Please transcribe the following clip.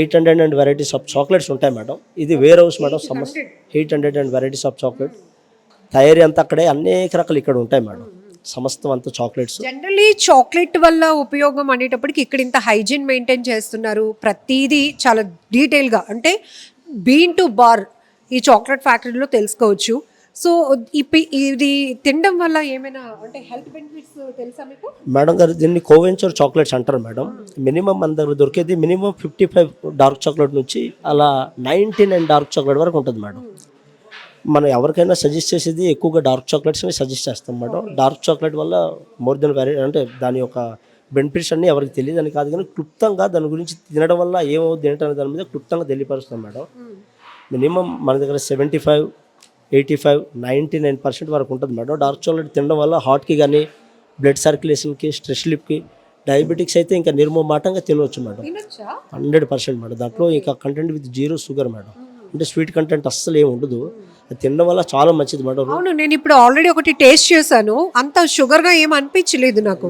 800 and varieties of chocolates ఉంటాయి madam. ఇది warehouse madam. 800 and varieties of chocolate తయారీ అంతా అక్కడే, అనేక రకాలు ఇక్కడ ఉంటాయి మేడం. సమస్తం అంతా చాక్లెట్స్. జనరలీ చాక్లెట్ వల్ల ఉపయోగం అనేటప్పటికి ఇక్కడ ఇంత హైజీన్ మెయింటైన్ చేస్తున్నారు, ప్రతిదీ చాలా డీటెయిల్గా, అంటే బీన్ టు బార్ ఈ చాక్లెట్ ఫ్యాక్టరీలో తెలుసుకోవచ్చు. సో ఇది తినడం వల్ల ఏమైనా అంటే హెల్త్ బెనిఫిట్స్ తెలుసా మీకు? మేడం గారు దీన్ని కోవెంచర్ చాక్లెట్స్ అంటారు మేడం. మినిమం మన దగ్గర దొరికేది మినిమం 55 డార్క్ చాక్లెట్ నుంచి అలా 99 డార్క్ చాక్లెట్ వరకు ఉంటుంది మేడం. మనం ఎవరికైనా సజెస్ట్ చేసేది ఎక్కువగా డార్క్ చాక్లెట్స్ని సజెస్ట్ చేస్తాం మేడం. డార్క్ చాక్లెట్ వల్ల మోర్ దెన్ వెరైటీ, అంటే దాని యొక్క బెనిఫిట్స్ అన్నీ ఎవరికి తెలియదు అని కాదు, కానీ క్లుప్తంగా దాని గురించి తినడం వల్ల ఏమవుతుంది ఏంటనే దాని మీద క్లుప్తంగా తెలియపరుస్తాం మేడం. మినిమం మన దగ్గర 75, 85, 99% వరకు ఉంటుంది మేడం. డార్క్ చాక్లెట్ తినడం వల్ల హార్ట్కి కానీ, బ్లడ్ సర్క్యులేషన్కి, స్ట్రెస్ లిప్కి, డయాబెటిక్స్ అయితే ఇంకా నిర్మోమాటంగా తినవచ్చు మేడం. 100% మేడం. దాంట్లో ఇంకా కంటెంట్ విత్ 0 షుగర్ మేడం. అంటే స్వీట్ కంటెంట్ అస్సలు ఏమి ఉండదు. అది తినడం వల్ల చాలా మంచిది మేడం. అవును, నేను ఇప్పుడు ఆల్రెడీ ఒకటి టేస్ట్ చేశాను, అంత షుగర్గా ఏం అనిపించలేదు నాకు.